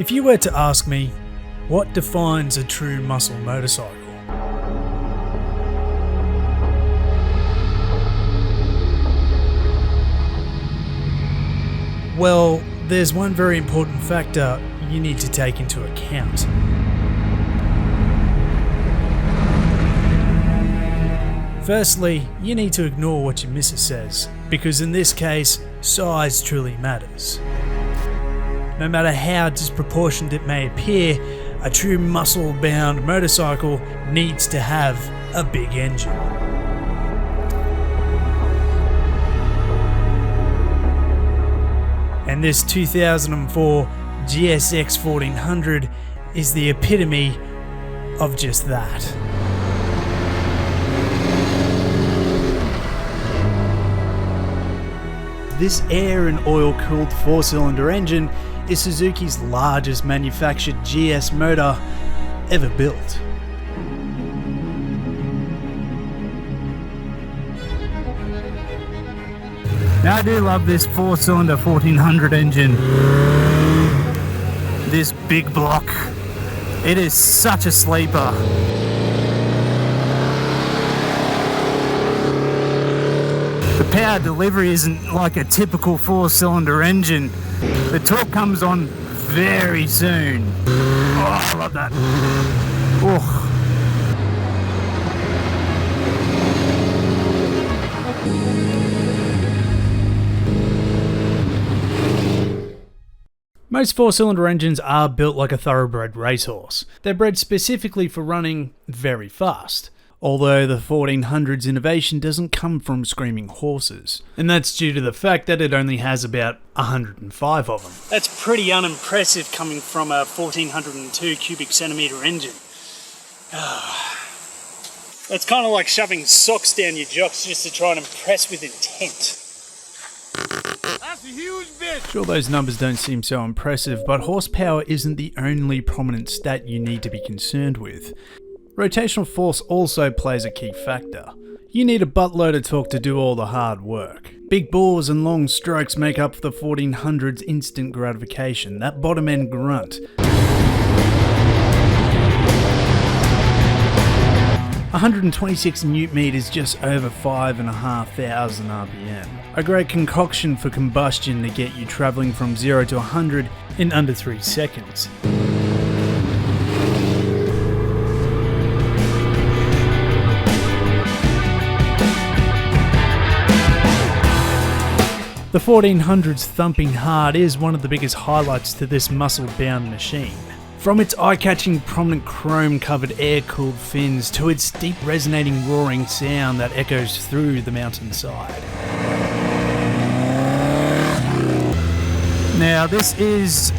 If you were to ask me, what defines a true muscle motorcycle? Well, there's one very important factor you need to take into account. Firstly, you need to ignore what your missus says, because in this case, size truly matters. No matter how disproportionate it may appear, a true muscle-bound motorcycle needs to have a big engine. And this 2004 GSX1400 is the epitome of just that. This air and oil-cooled 4-cylinder engine is Suzuki's largest manufactured GS motor ever built. Now I do love this 4-cylinder 1400 engine. This big block. It is such a sleeper. The power delivery isn't like a typical 4-cylinder engine. The torque comes on very soon. Oh, I love that. Oh. Most 4-cylinder engines are built like a thoroughbred racehorse. They're bred specifically for running very fast. Although the 1400's innovation doesn't come from screaming horses. And that's due to the fact that it only has about 105 of them. That's pretty unimpressive coming from a 1402 cubic centimetre engine. It's kind of like shoving socks down your jocks just to try and impress with intent. That's a huge bitch! Sure, those numbers don't seem so impressive, but horsepower isn't the only prominent stat you need to be concerned with. Rotational force also plays a key factor. You need a buttload of torque to do all the hard work. Big bores and long strokes make up for the 1400's instant gratification, that bottom end grunt. 126 Nm is just over 5,500 RPM. A great concoction for combustion to get you travelling from 0 to 100 in under 3 seconds. The 1400's thumping hard is one of the biggest highlights to this muscle-bound machine. From its eye-catching prominent chrome-covered air-cooled fins to its deep resonating roaring sound that echoes through the mountainside. Now this is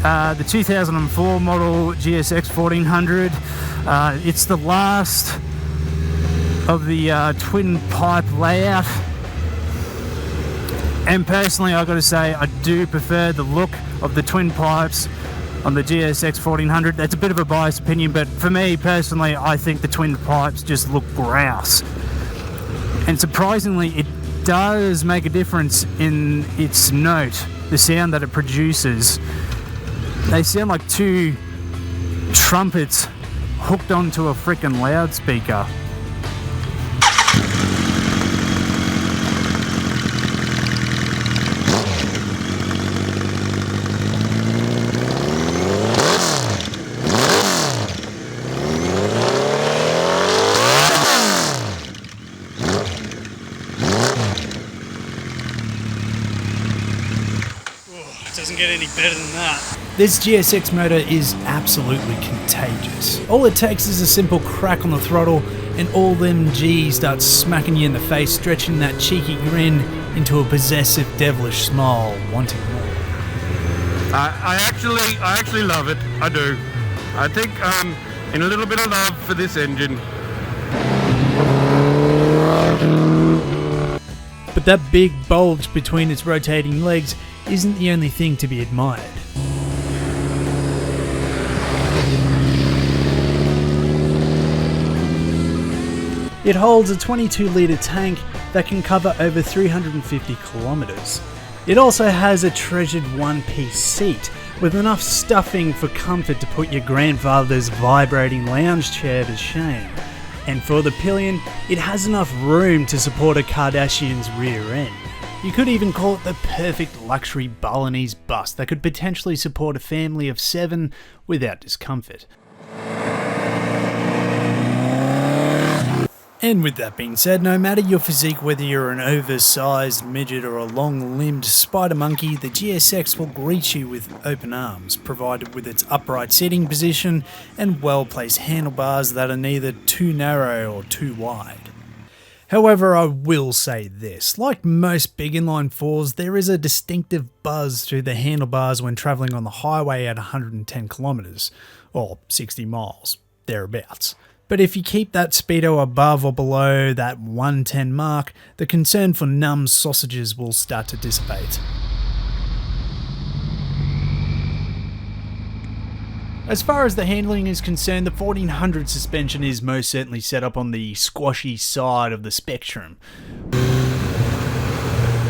the 2004 model GSX1400. It's the last of the twin pipe layout. And personally, I've got to say, I do prefer the look of the twin pipes on the GSX1400. That's a bit of a biased opinion, but for me personally, I think the twin pipes just look grouse. And surprisingly, it does make a difference in its note, the sound that it produces. They sound like two trumpets hooked onto a frickin' loudspeaker. Doesn't get any better than that. This GSX motor is absolutely contagious. All it takes is a simple crack on the throttle and all them G's start smacking you in the face, stretching that cheeky grin into a possessive devilish smile, wanting more. I actually love it. I do. I think in a little bit of love for this engine. But that big bulge between its rotating legs isn't the only thing to be admired. It holds a 22-litre tank that can cover over 350 kilometres. It also has a treasured one-piece seat, with enough stuffing for comfort to put your grandfather's vibrating lounge chair to shame. And for the pillion, it has enough room to support a Kardashian's rear end. You could even call it the perfect luxury Balinese bus that could potentially support a family of 7 without discomfort. And with that being said, no matter your physique, whether you're an oversized midget or a long-limbed spider monkey, the GSX will greet you with open arms, provided with its upright seating position and well-placed handlebars that are neither too narrow or too wide. However, I will say this, like most big inline 4s, there is a distinctive buzz through the handlebars when travelling on the highway at 110 kilometers, or 60 miles, thereabouts. But if you keep that speedo above or below that 110 mark, the concern for numb sausages will start to dissipate. As far as the handling is concerned, the 1400 suspension is most certainly set up on the squashy side of the spectrum.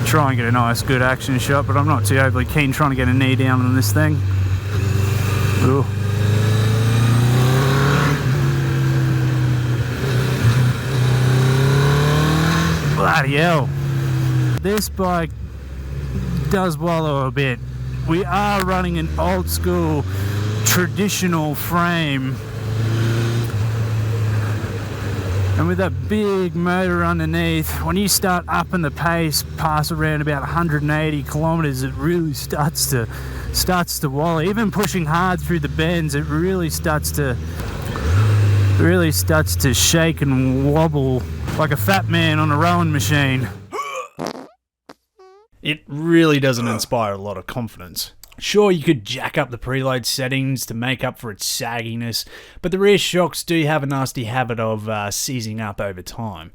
Try and get a nice good action shot, but I'm not too overly keen trying to get a knee down on this thing. Ooh. Bloody hell. This bike does wallow a bit. We are running an old school traditional frame, and with that big motor underneath, when you start upping the pace past around about 180 kilometers, it really starts to wallow. Even pushing hard through the bends, it really starts to shake and wobble like a fat man on a rowing machine. It really doesn't inspire a lot of confidence. Sure, you could jack up the preload settings to make up for its sagginess, but the rear shocks do have a nasty habit of seizing up over time.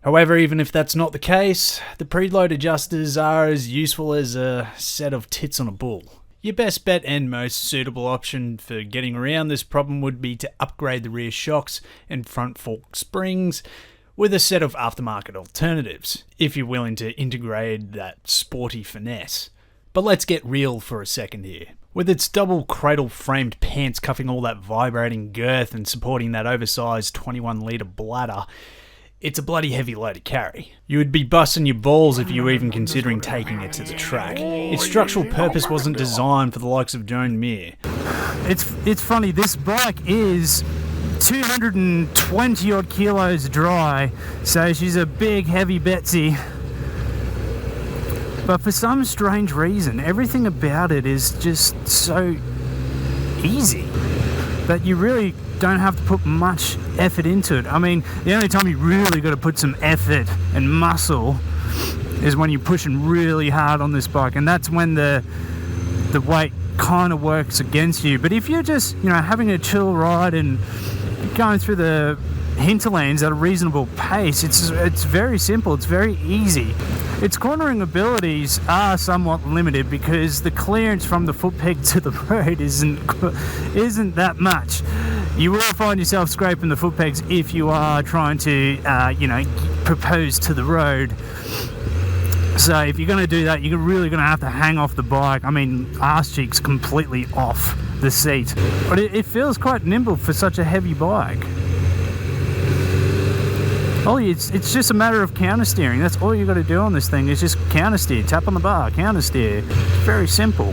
However, even if that's not the case, the preload adjusters are as useful as a set of tits on a bull. Your best bet and most suitable option for getting around this problem would be to upgrade the rear shocks and front fork springs with a set of aftermarket alternatives, if you're willing to integrate that sporty finesse. But let's get real for a second here. With its double cradle framed pants cuffing all that vibrating girth and supporting that oversized 21 litre bladder, it's a bloody heavy load to carry. You would be busting your balls if you were even considering taking it to the track. Its structural purpose wasn't designed for the likes of Joan Mir. It's funny, this bike is 220 odd kilos dry, so she's a big heavy Betsy. But for some strange reason, everything about it is just so easy that you really don't have to put much effort into it. I mean, the only time you really got to put some effort and muscle is when you're pushing really hard on this bike, and that's when the weight kind of works against you. But if you're just, having a chill ride and going through the hinterlands at a reasonable pace, it's very simple, it's very easy. Its cornering abilities are somewhat limited because the clearance from the foot peg to the road isn't that much. You will find yourself scraping the foot pegs if you are trying to propose to the road. So if you're going to do that, you're really going to have to hang off the bike. I mean, arse cheeks completely off the seat. But it feels quite nimble for such a heavy bike. It's just a matter of counter steering. That's all you got to do on this thing is just counter steer. Tap on the bar, counter steer. It's very simple.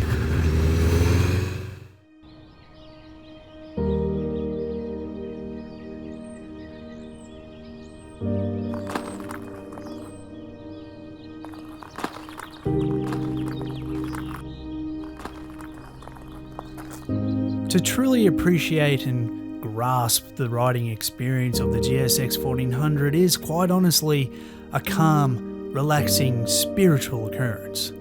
To truly appreciate and grasp the riding experience of the GSX1400 is quite honestly a calm, relaxing, spiritual occurrence.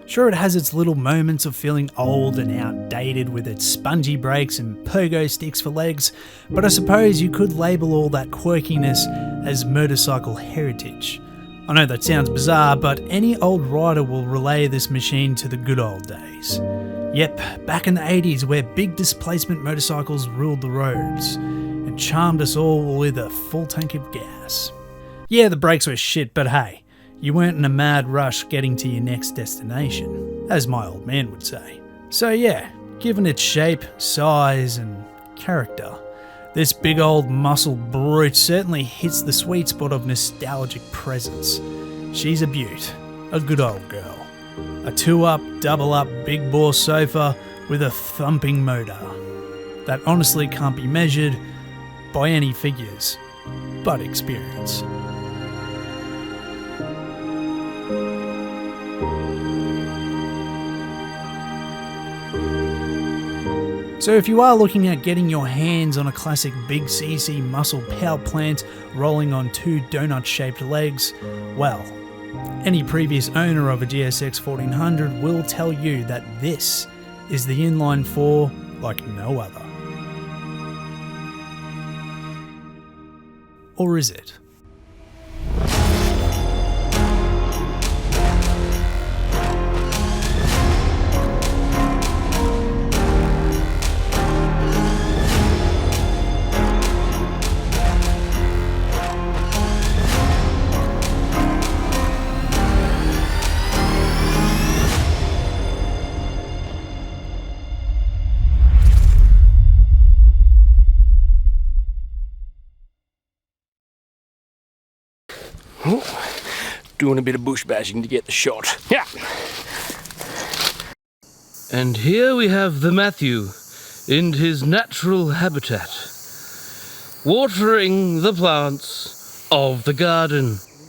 Sure, it has its little moments of feeling old and outdated with its spongy brakes and pogo sticks for legs, but I suppose you could label all that quirkiness as motorcycle heritage. I know that sounds bizarre, but any old rider will relay this machine to the good old days. Yep, back in the 80s where big displacement motorcycles ruled the roads and charmed us all with a full tank of gas. Yeah, the brakes were shit, but hey, you weren't in a mad rush getting to your next destination, as my old man would say. So yeah, Given its shape, size, and character, this big old muscle brute certainly hits the sweet spot of nostalgic presence. She's a beaut, a good old girl. A 2-up, double-up big bore sofa with a thumping motor that honestly can't be measured by any figures, but experience. So if you are looking at getting your hands on a classic big CC muscle power plant rolling on 2 donut-shaped legs, well, any previous owner of a GSX1400 will tell you that this is the inline 4 like no other. Or is it? Doing a bit of bush bashing to get the shot. Yeah. And here we have the Matthew in his natural habitat, watering the plants of the garden.